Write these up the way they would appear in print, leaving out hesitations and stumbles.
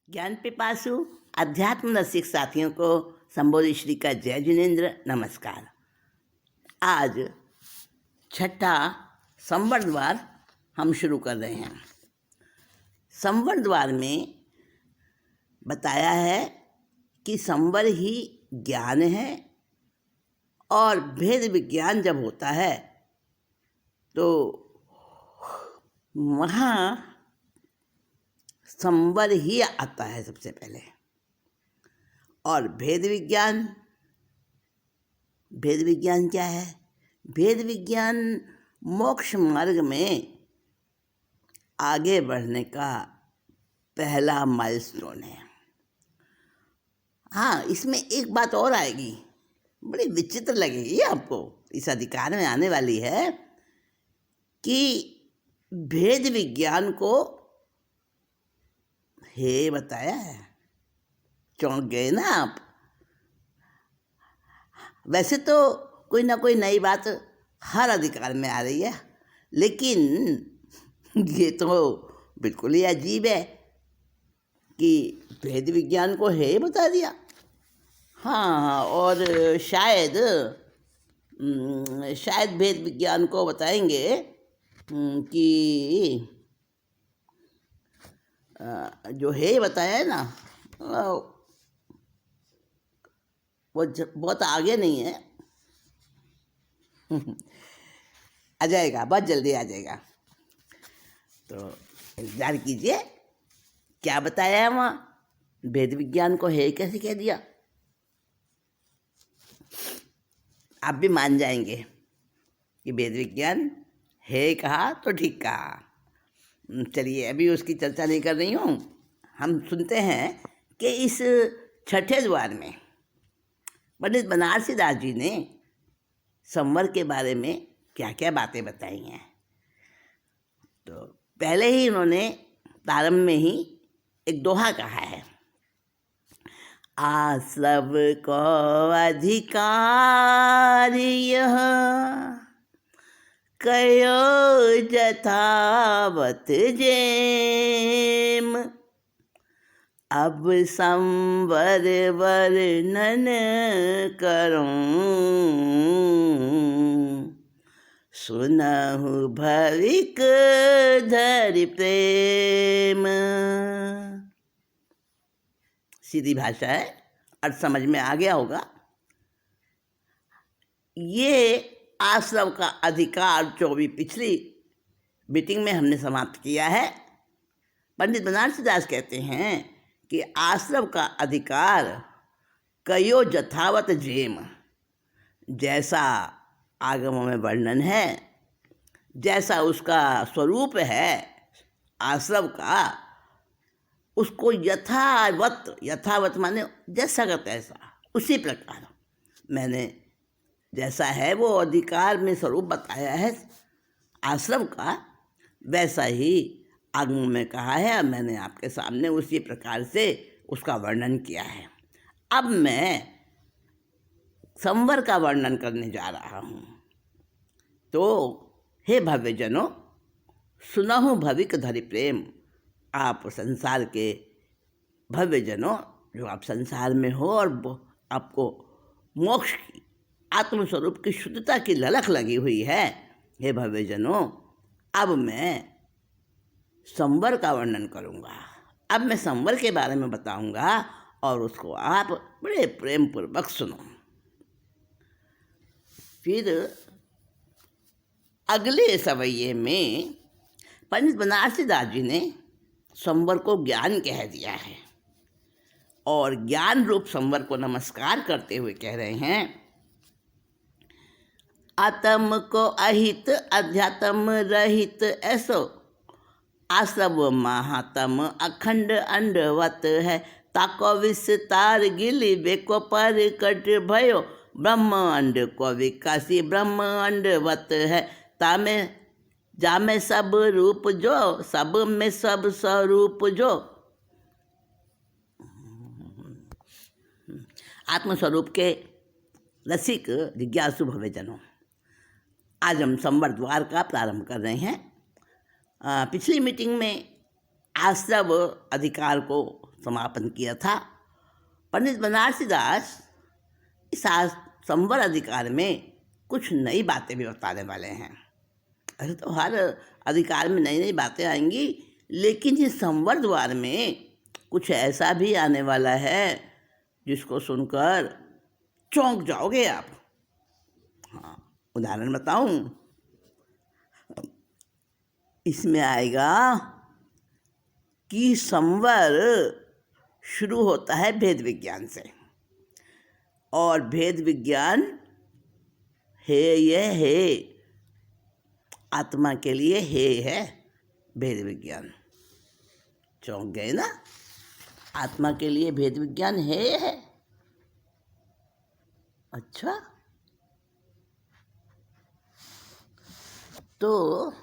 ज्ञान पिपासु अध्यात्म रसिक साथियों को संबोधि श्री का जय जिनेन्द्र नमस्कार। आज छठा संवर द्वार हम शुरू कर रहे हैं। संवर द्वार में बताया है कि संवर ही ज्ञान है और भेद विज्ञान जब होता है तो वहाँ संवर ही आता है सबसे पहले। और भेद विज्ञान क्या है? भेद विज्ञान मोक्ष मार्ग में आगे बढ़ने का पहला माइलस्टोन है। हाँ, इसमें एक बात और आएगी, बड़ी विचित्र लगेगी आपको, इस अधिकार में आने वाली है कि भेद विज्ञान को हे बताया है। चौंक गए ना आप? वैसे तो कोई ना कोई नई बात हर अधिकार में आ रही है, लेकिन ये तो बिल्कुल ही अजीब है कि भेद विज्ञान को हे बता दिया। हाँ, और शायद भेद विज्ञान को बताएंगे कि जो है बताया है ना, वो बहुत आगे नहीं है। आ जाएगा, बहुत जल्दी आ जाएगा, तो इंतजार कीजिए। क्या बताया है वहाँ? भेद विज्ञान को है कैसे कह दिया? आप भी मान जाएंगे कि भेद विज्ञान है कहा तो ठीक कहा। चलिए, अभी उसकी चर्चा नहीं कर रही हूँ। हम सुनते हैं कि इस छठे द्वार में पंडित बनारसी दास जी ने संवर के बारे में क्या क्या बातें बताई हैं। तो पहले ही उन्होंने प्रारंभ में ही एक दोहा कहा है, आश्रव को अधिकार यह कयो जथावत जेम, अब संवर वर्णन करूं, सुनहु भविक धरि प्रेम। सीधी भाषा है, अर्थ समझ में आ गया होगा। ये आश्रव का अधिकार जो भी पिछली मीटिंग में हमने समाप्त किया है, पंडित बनारसी दास कहते हैं कि आश्रव का अधिकार कयो जथावत जेम, जैसा आगमों में वर्णन है, जैसा उसका स्वरूप है आश्रव का, उसको यथावत माने जैसा का तैसा, उसी प्रकार मैंने जैसा है वो अधिकार में स्वरूप बताया है आश्रव का, वैसा ही आगमों में कहा है। अब मैंने आपके सामने उसी प्रकार से उसका वर्णन किया है। अब मैं संवर का वर्णन करने जा रहा हूँ। तो हे भव्यजनों, सुनहु भविक धरि प्रेम। आप संसार के भव्यजनों, जो आप संसार में हो और आपको मोक्ष की, आत्मस्वरूप की शुद्धता की ललक लगी हुई है, हे भव्यजनों, अब मैं संवर का वर्णन करूँगा। अब मैं संवर के बारे में बताऊँगा और उसको आप बड़े प्रेम पूर्वक सुनो। फिर अगले सवैये में पंडित बनारसी दास जी ने संवर को ज्ञान कह दिया है और ज्ञान रूप संवर को नमस्कार करते हुए कह रहे हैं, आत्म को अहित अध्यात्म रहित ऐसो, आश्रव महात्म अखंड अंडवत है, ताको विस्तार गिली बेको पर कट भयो, ब्रह्म अंड को विकासी ब्रह्म अंडवत है, तामे जामे सब रूप जो, सब में सब स्वरूप जो। आत्मस्वरूप के रसिक जिज्ञासु भव्यजनों, आज हम संवर द्वार का प्रारंभ कर रहे हैं। पिछली मीटिंग में आश्रव अधिकार को समापन किया था। पंडित बनारसी दास इस संवर अधिकार में कुछ नई बातें भी बताने वाले हैं। ऐसे तो हर अधिकार में नई नई बातें आएंगी, लेकिन इस संवर द्वार में कुछ ऐसा भी आने वाला है जिसको सुनकर चौंक जाओगे आप। हाँ, उदाहरण बताऊं? इसमें आएगा कि संवर शुरू होता है भेद विज्ञान से, और भेद विज्ञान यह है आत्मा के लिए है भेद विज्ञान। चौंक गए ना? आत्मा के लिए भेद विज्ञान है। अच्छा, तो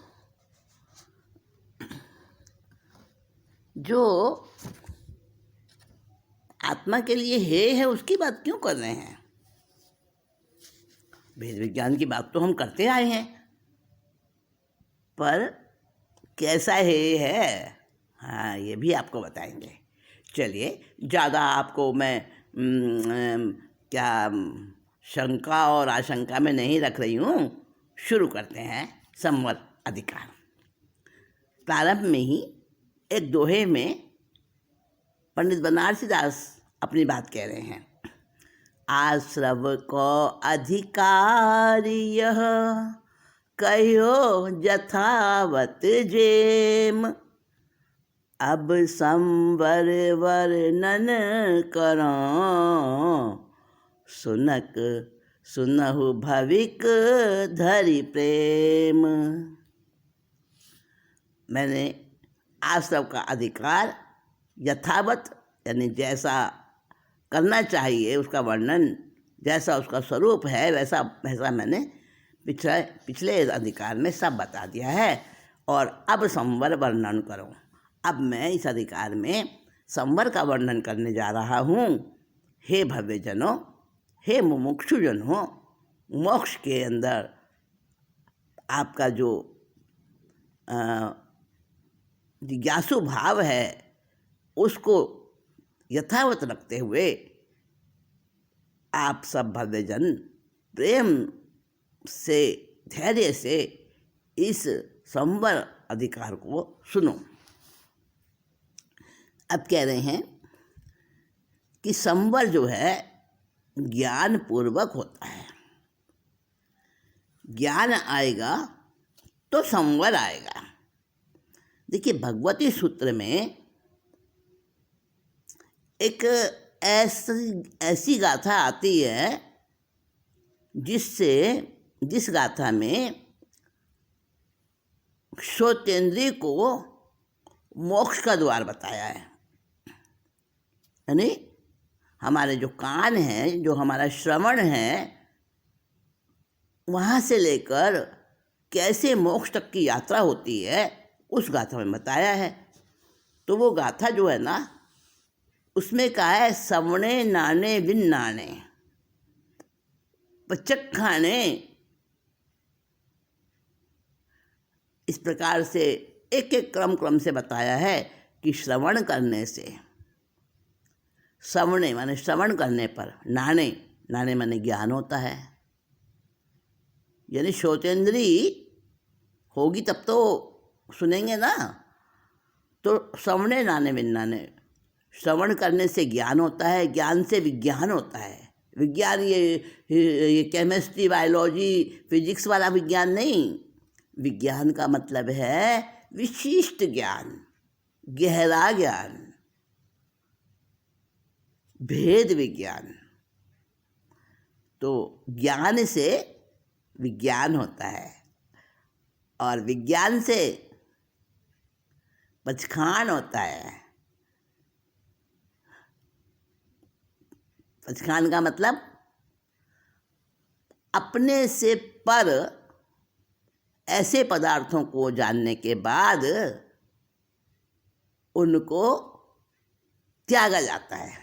जो आत्मा के लिए है उसकी बात क्यों कर रहे हैं? भेद विज्ञान की बात तो हम करते आए हैं, पर कैसा है हाँ, ये भी आपको बताएंगे। चलिए, ज़्यादा आपको मैं क्या शंका और आशंका में नहीं रख रही हूँ। शुरू करते हैं संवर अधिकार। प्रारंभ में ही एक दोहे में पंडित बनारसी दास अपनी बात कह रहे हैं। आश्रव को अधिकार यह कहो यथावत जेम, अब संवर वर्णन करो सुनहु भविक धरि प्रेम। मैंने आश्रव का अधिकार यथावत यानी जैसा करना चाहिए उसका वर्णन, जैसा उसका स्वरूप है वैसा मैंने पिछले अधिकार में सब बता दिया है। और अब संवर वर्णन करो। अब मैं इस अधिकार में संवर का वर्णन करने जा रहा हूँ। हे भव्यजनों, हे मुमुक्षुजनों, मोक्ष के अंदर आपका जो जिज्ञासु भाव है उसको यथावत रखते हुए आप सब भव्यजन प्रेम से, धैर्य से इस संवर अधिकार को सुनो। अब कह रहे हैं कि संवर जो है ज्ञान पूर्वक होता है। ज्ञान आएगा तो संवर आएगा। देखिए, भगवती सूत्र में एक ऐसी गाथा आती है जिस गाथा में श्रोतेंद्रिय को मोक्ष का द्वार बताया है। यानी हमारे जो कान हैं, जो हमारा श्रवण है, वहाँ से लेकर कैसे मोक्ष तक की यात्रा होती है उस गाथा में बताया है। तो वो गाथा जो है ना, उसमें कहा है सवणे नाने बिन नाने पचक खाने। इस प्रकार से एक एक क्रम से बताया है कि श्रवण करने से, सवणे माने श्रवण करने पर, नाने माने ज्ञान होता है। यानी श्रोतेंद्री होगी तब तो सुनेंगे ना। तो सवणे नाने बिन नाने, श्रवण करने से ज्ञान होता है, ज्ञान से विज्ञान होता है। विज्ञान ये केमिस्ट्री, बायोलॉजी, फिजिक्स वाला विज्ञान नहीं। विज्ञान का मतलब है विशिष्ट ज्ञान, गहरा ज्ञान, भेद विज्ञान। तो ज्ञान से विज्ञान होता है और विज्ञान से पचखान होता है। पचखान का मतलब अपने से पर ऐसे पदार्थों को जानने के बाद उनको त्यागा जाता है।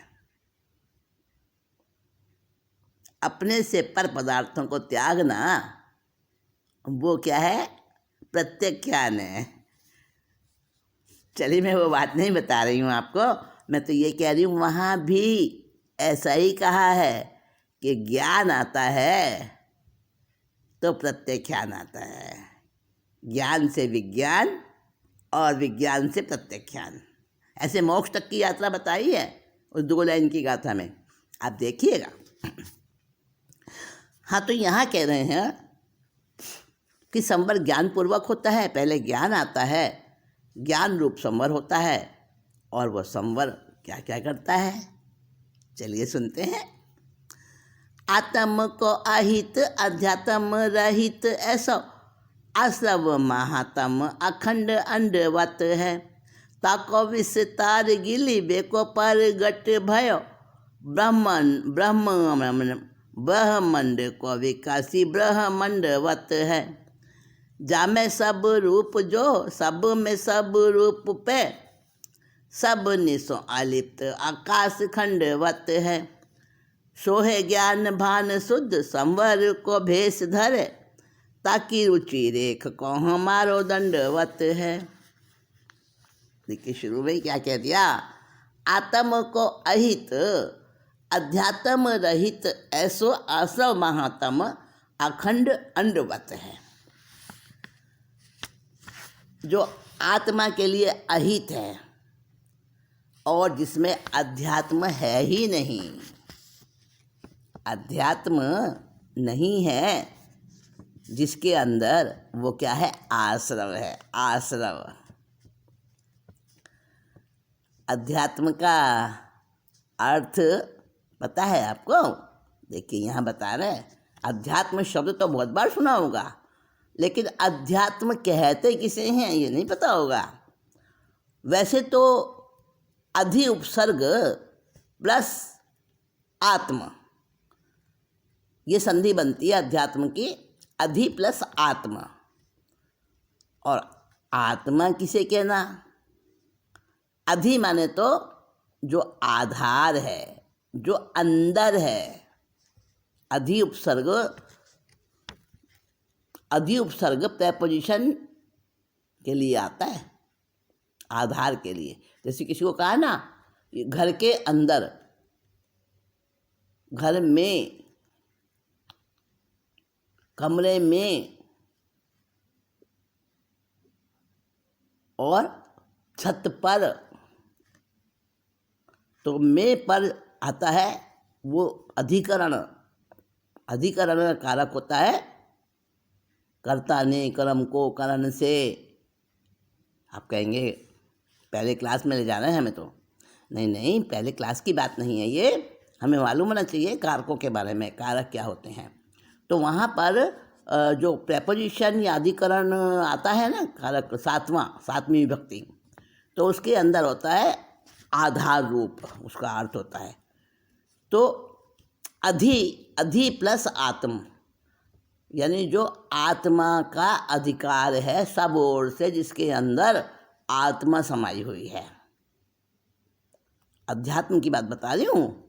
अपने से पर पदार्थों को त्यागना, वो क्या है? प्रत्यज्ञान है। चलिए, मैं वो बात नहीं बता रही हूँ आपको, मैं तो ये कह रही हूँ वहाँ भी ऐसा ही कहा है कि ज्ञान आता है तो प्रत्याख्यान आता है, ज्ञान से विज्ञान और विज्ञान से प्रत्याख्यान। ऐसे मोक्ष तक की यात्रा बताई है उस 2 लाइन की गाथा में, आप देखिएगा। हाँ, तो यहाँ कह रहे हैं कि संवर ज्ञानपूर्वक होता है, पहले ज्ञान आता है, ज्ञान रूप संवर होता है, और वह संवर क्या क्या करता है, चलिए सुनते हैं। आत्म को अहित अध्यात्म रहित ऐसा आश्रव महात्म अखंड अंडवत है। ताको विस्तार गिली बेको पर गट भयो ब्रह्मांड को विकासी ब्रह्मांडवत है। जामे सब रूप जो सब में सब रूप पे सब निसो आलिप्त आकाश खंडवत है। सोहे ज्ञान भान शुद्ध संवर को भेष धरे ताकि रुचि रेख को हमारो दंडवत है। देखिए शुरू में क्या कह दिया, आत्म को अहित अध्यात्म रहित ऐसो आश्रव महात्म अखंड अंडवत है। जो आत्मा के लिए अहित है और जिसमें अध्यात्म है ही नहीं, अध्यात्म नहीं है, जिसके अंदर वो क्या है, आश्रव है, आश्रव। अध्यात्म का अर्थ पता है आपको? देखिए यहाँ बता रहे हैं, अध्यात्म शब्द तो बहुत बार सुना होगा, लेकिन अध्यात्म कहते किसे हैं ये नहीं पता होगा। वैसे तो अधि उपसर्ग प्लस आत्म, ये संधि बनती है अध्यात्म की, अधि प्लस आत्मा। और आत्मा किसे कहना? अधि माने तो जो आधार है, जो अंदर है। अधि उपसर्ग प्रपोजिशन के लिए आता है, आधार के लिए। जैसे किसी को कहा ना, घर के अंदर, घर में, कमरे में और छत पर, तो में पर आता है वो अधिकरण। अधिकरण का कारक होता है कर्ता ने कर्म को करण से। आप कहेंगे पहले क्लास में ले जाना है हमें, तो नहीं, पहले क्लास की बात नहीं है ये, हमें मालूम होना चाहिए कारकों के बारे में, कारक क्या होते हैं। तो वहाँ पर जो प्रेपोजिशन या अधिकरण आता है ना, कारक सातवीं विभक्ति, तो उसके अंदर होता है आधार रूप, उसका अर्थ होता है। तो अधि प्लस आत्म, यानी जो आत्मा का अधिकार है सब ओर से, जिसके अंदर आत्मा समाई हुई है। अध्यात्म की बात बता रही हूँ।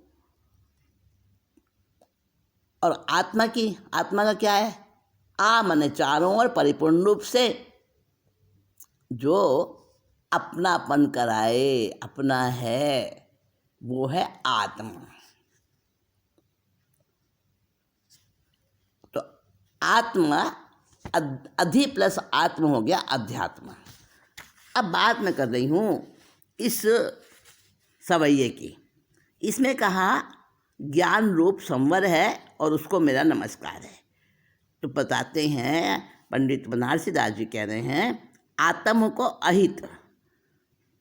और आत्मा का क्या है? आ माने चारों ओर परिपूर्ण रूप से जो अपनापन कराए, अपना है, वो है आत्मा। तो आत्मा, अधि प्लस आत्म हो गया अध्यात्म। अब बात मैं कर रही हूँ इस सवैये की। इसमें कहा ज्ञान रूप संवर है और उसको मेरा नमस्कार है। तो बताते हैं, पंडित बनारसी दास जी कह रहे हैं, आत्म को अहित,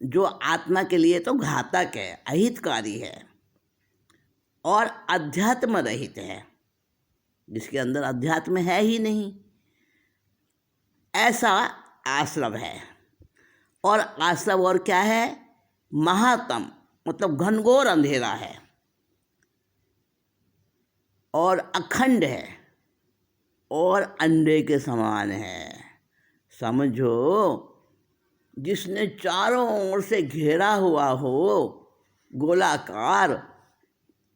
जो आत्मा के लिए तो घातक है, अहितकारी है, और अध्यात्म रहित है, जिसके अंदर अध्यात्म है ही नहीं, ऐसा आश्रव है। और आश्रव और क्या है? महातम, मतलब घनघोर अंधेरा है, और अखंड है, और अंडे के समान है। समझो, जिसने चारों ओर से घेरा हुआ हो, गोलाकार,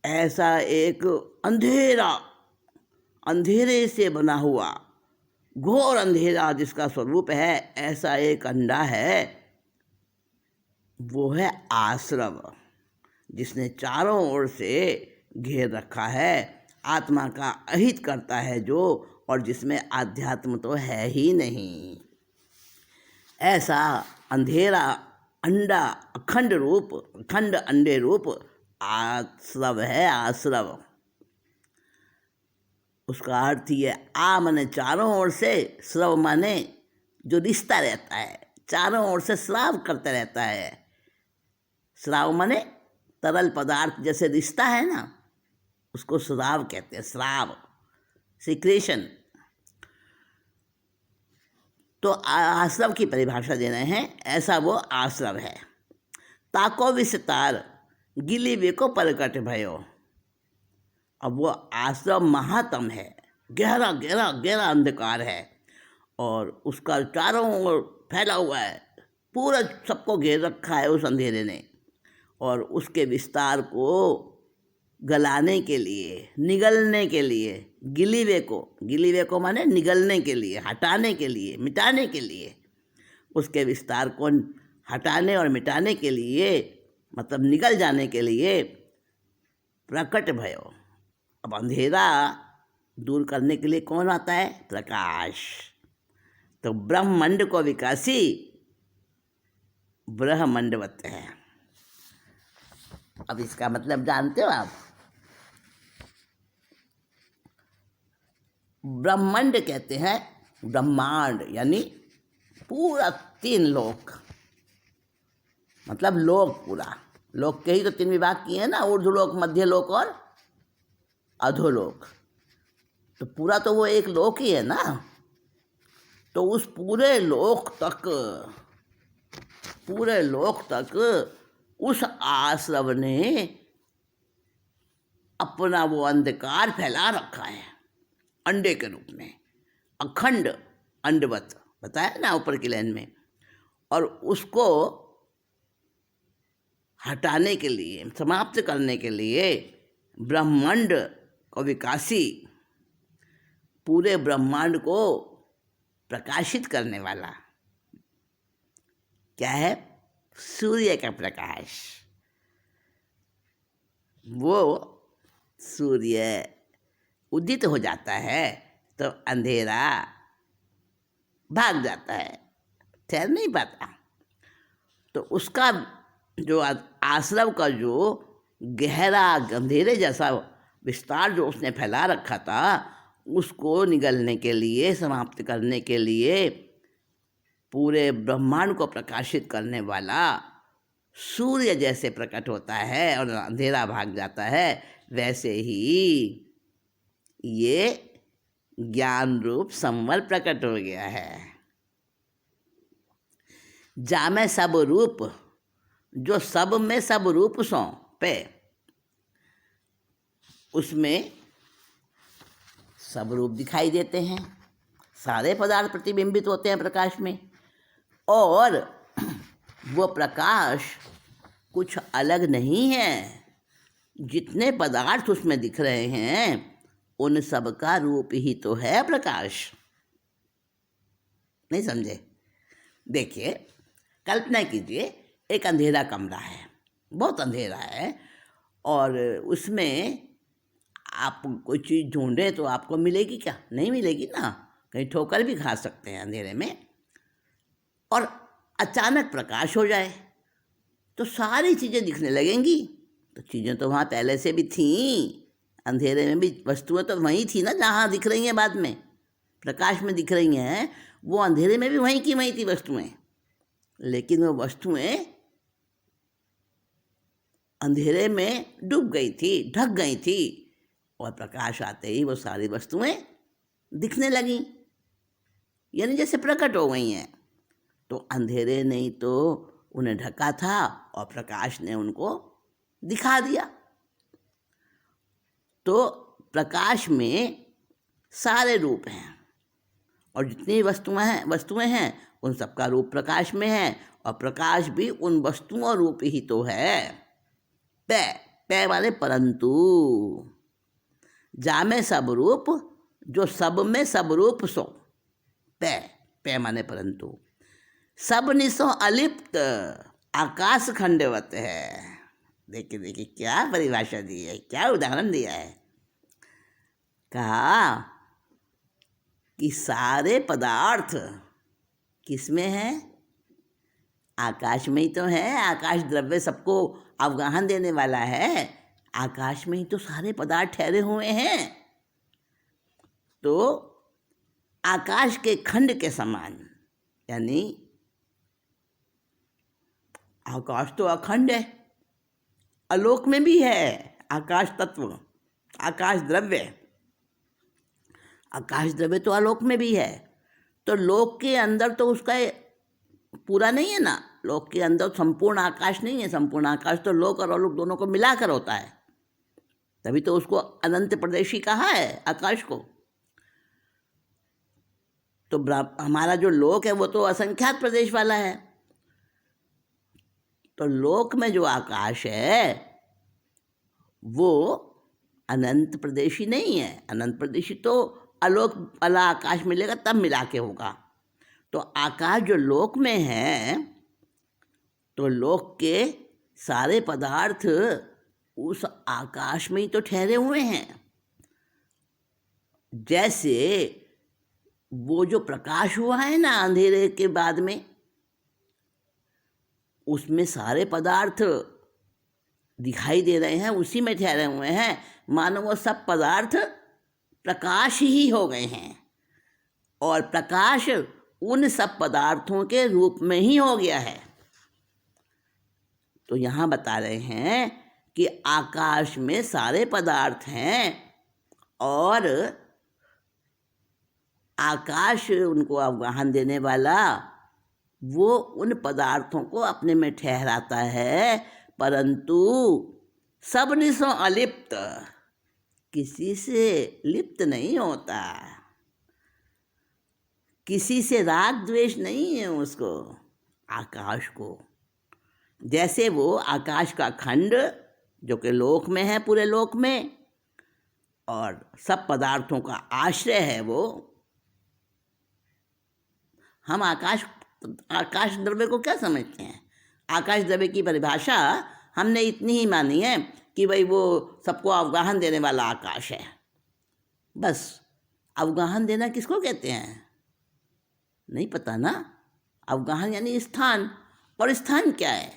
ऐसा एक अंधेरे से बना हुआ घोर अंधेरा जिसका स्वरूप है, ऐसा एक अंडा है, वो है आश्रव। जिसने चारों ओर से घेर रखा है, आत्मा का अहित करता है जो, और जिसमें आध्यात्म तो है ही नहीं। ऐसा अंधेरा अंडा अखंड रूप, अखंड अंडे रूप आश्रव है, आश्रव। उसका अर्थ ये आ माने चारों ओर से, स्रव माने जो रिश्ता रहता है, चारों ओर से स्राव करते रहता है। स्राव माने तरल पदार्थ जैसे रिश्ता है ना, उसको स्राव कहते हैं, स्राव, सिक्रेशन। तो आश्रव की परिभाषा दे रहे हैं, ऐसा वो आश्रव है। ताको विस्तार गिली बेको परकट भयो। अब वो आश्रव महातम है, गहरा गहरा गहरा अंधकार है, और उसका चारों ओर फैला हुआ है, पूरा सबको घेर रखा है उस अंधेरे ने। और उसके विस्तार को गलाने के लिए, निगलने के लिए, गिलीवे को माने निगलने के लिए, हटाने के लिए, मिटाने के लिए, उसके विस्तार को हटाने और मिटाने के लिए, मतलब निगल जाने के लिए प्रकट भयो। अब अंधेरा दूर करने के लिए कौन आता है? प्रकाश। तो ब्रह्मांड को विकासी ब्रह्मंडवत है। अब इसका मतलब जानते हो आप? ब्रह्मांड कहते हैं ब्रह्मांड, यानी पूरा 3 लोक, मतलब लोक पूरा। लोक के ही तो 3 विभाग किए हैं ना, ऊर्ध्वलोक, मध्यलोक और अधोलोक। तो पूरा तो वो एक लोक ही है ना। तो उस पूरे लोक तक उस आश्रव ने अपना वो अंधकार फैला रखा है, अंडे के रूप में, अखंड अंडवत बताया ना ऊपर की लाइन में। और उसको हटाने के लिए, समाप्त करने के लिए ब्रह्मांड को विकासी, पूरे ब्रह्मांड को प्रकाशित करने वाला क्या है? सूर्य का प्रकाश। वो सूर्य उदित हो जाता है तो अंधेरा भाग जाता है, ठहर नहीं पाता। तो उसका जो आश्रव का जो गहरा अंधेरे जैसा विस्तार जो उसने फैला रखा था, उसको निगलने के लिए, समाप्त करने के लिए, पूरे ब्रह्मांड को प्रकाशित करने वाला सूर्य जैसे प्रकट होता है और अंधेरा भाग जाता है, वैसे ही ये ज्ञान रूप संवर प्रकट हो गया है। जामे सब रूप, जो सब में सब रूप सो पे, उसमें सब रूप दिखाई देते हैं, सारे पदार्थ प्रतिबिंबित होते हैं प्रकाश में। और वो प्रकाश कुछ अलग नहीं है, जितने पदार्थ उसमें दिख रहे हैं उन सब का रूप ही तो है प्रकाश। नहीं समझे? देखिए, कल्पना कीजिए एक अंधेरा कमरा है, बहुत अंधेरा है, और उसमें आप कोई चीज़ ढूंढें तो आपको मिलेगी क्या? नहीं मिलेगी ना, कहीं ठोकर भी खा सकते हैं अंधेरे में। और अचानक प्रकाश हो जाए तो सारी चीज़ें दिखने लगेंगी। तो चीज़ें तो वहाँ पहले से भी थीं, अंधेरे में भी वस्तुएं तो वहीं थी ना, जहाँ दिख रही हैं बाद में, प्रकाश में दिख रही हैं, वो अंधेरे में भी वहीं की वहीं थी वस्तुएं। लेकिन वो वस्तुएं अंधेरे में डूब गई थी, ढक गई थी, और प्रकाश आते ही वो सारी वस्तुएं दिखने लगीं, यानी जैसे प्रकट हो गई हैं। तो अंधेरे ने ही तो उन्हें ढका था और प्रकाश ने उनको दिखा दिया। तो प्रकाश में सारे रूप हैं, और जितनी वस्तुएं हैं उन सबका रूप प्रकाश में है, और प्रकाश भी उन वस्तुओं रूप ही तो है। पे वाले परंतु, जामे सब रूप, जो सब में सब रूप सो, पे माने परंतु, सब निसो अलिप्त आकाश खंडवत है। देखिए देखिए क्या परिभाषा दी है, क्या उदाहरण दिया है। कहा कि सारे पदार्थ किस में है? आकाश में ही तो है। आकाश द्रव्य सबको अवगाहन देने वाला है। आकाश में ही तो सारे पदार्थ ठहरे हुए हैं। तो आकाश के खंड के समान, यानी आकाश तो अखंड है, आलोक में भी है आकाश तत्व, आकाश द्रव्य। आकाश द्रव्य तो आलोक में भी है। तो लोक के अंदर तो उसका पूरा नहीं है ना। लोक के अंदर संपूर्ण आकाश नहीं है। संपूर्ण आकाश तो लोक और अलोक दोनों को मिलाकर होता है। तभी तो उसको अनंत प्रदेशी कहा है आकाश को। तो हमारा जो लोक है वो तो असंख्यात प्रदेश वाला है। तो लोक में जो आकाश है वो अनंत प्रदेशी नहीं है। अनंत प्रदेशी तो आलोक वाला आकाश मिलेगा तब मिला के होगा। तो आकाश जो लोक में है, तो लोक के सारे पदार्थ उस आकाश में ही तो ठहरे हुए हैं। जैसे वो जो प्रकाश हुआ है ना अंधेरे के बाद में, उसमें सारे पदार्थ दिखाई दे रहे हैं, उसी में ठहरे हुए हैं। मानो वो सब पदार्थ प्रकाश ही हो गए हैं और प्रकाश उन सब पदार्थों के रूप में ही हो गया है। तो यहाँ बता रहे हैं कि आकाश में सारे पदार्थ हैं और आकाश उनको अवगाहन देने वाला, वो उन पदार्थों को अपने में ठहराता है, परंतु सब निसो अलिप्त, किसी से लिप्त नहीं होता, किसी से राग द्वेष नहीं है उसको, आकाश को। जैसे वो आकाश का खंड जो कि लोक में है, पूरे लोक में, और सब पदार्थों का आश्रय है वो। हम आकाश द्रव्य को क्या समझते हैं? आकाश द्रव्य की परिभाषा हमने इतनी ही मानी है कि भाई वो सबको अवगाहन देने वाला आकाश है, बस। अवगाहन देना किसको कहते हैं नहीं पता ना। अवगाहन यानी स्थान, और स्थान क्या है?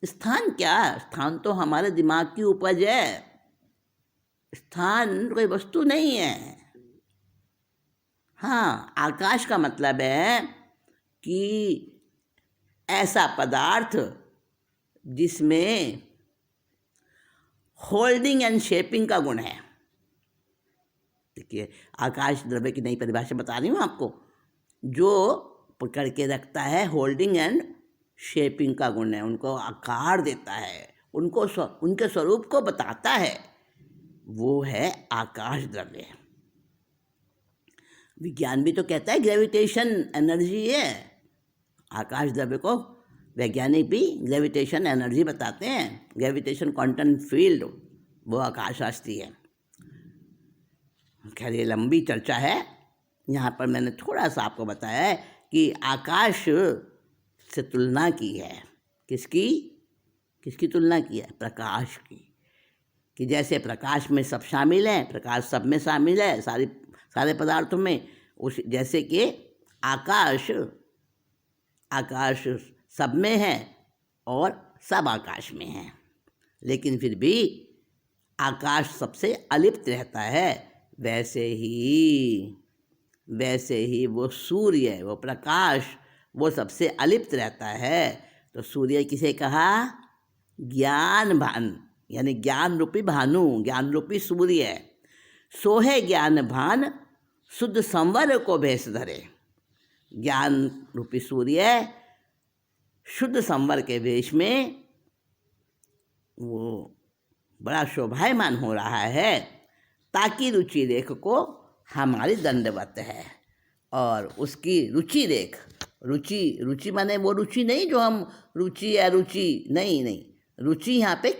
स्थान क्या? स्थान तो हमारे दिमाग की उपज है। स्थान कोई वस्तु नहीं है। हाँ, आकाश का मतलब है कि ऐसा पदार्थ जिसमें होल्डिंग एंड शेपिंग का गुण है। देखिए, आकाश द्रव्य की नई परिभाषा बता रही हूँ आपको। जो पकड़ के रखता है, होल्डिंग एंड शेपिंग का गुण है, उनको आकार देता है, उनको उनके स्वरूप को बताता है, वो है आकाश द्रव्य। विज्ञान भी तो कहता है ग्रेविटेशन एनर्जी है। आकाश द्रव्य को वैज्ञानिक भी ग्रेविटेशन एनर्जी बताते हैं। ग्रेविटेशन क्वांटम फील्ड वो आकाश शास्त्री है। खैर, ये लंबी चर्चा है। यहाँ पर मैंने थोड़ा सा आपको बताया है कि आकाश से तुलना की है। किसकी? किसकी तुलना की है? प्रकाश की। कि जैसे प्रकाश में सब शामिल हैं, प्रकाश सब में शामिल है, सारे पदार्थों में, उस जैसे कि आकाश सब में है और सब आकाश में है, लेकिन फिर भी आकाश सबसे अलिप्त रहता है। वैसे ही वो सूर्य, वो प्रकाश, वो सबसे अलिप्त रहता है। तो सूर्य किसे कहा? ज्ञान भान, यानी ज्ञान रूपी भानु, ज्ञान रूपी सूर्य। सोहे ज्ञान भान शुद्ध संवर को भेष धरे। ज्ञान रूपी सूर्य शुद्ध संवर के वेश में वो बड़ा शोभायमान हो रहा है, ताकि रुचि रेख को हमारी दंडवत है। और उसकी रुचि रेख, रुचि माने वो रुचि नहीं जो हम रुचि या रुचि, नहीं, रुचि यहाँ पे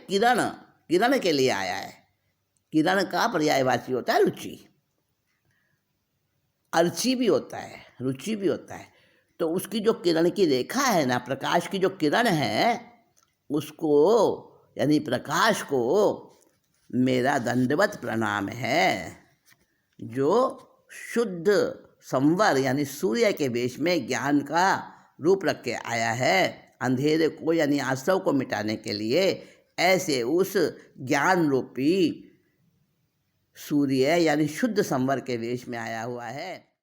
किरण के लिए आया है। किरण का पर्यायवाची होता है रुचि। अर्ची भी होता है, रुचि भी होता है। तो उसकी जो किरण की रेखा है ना, प्रकाश की जो किरण है, उसको यानी प्रकाश को मेरा दंडवत प्रणाम है, जो शुद्ध संवर यानी सूर्य के वेश में ज्ञान का रूप रख के आया है, अंधेरे को यानी आश्रव को मिटाने के लिए। ऐसे उस ज्ञान रूपी सूर्य यानी शुद्ध संवर के वेश में आया हुआ है।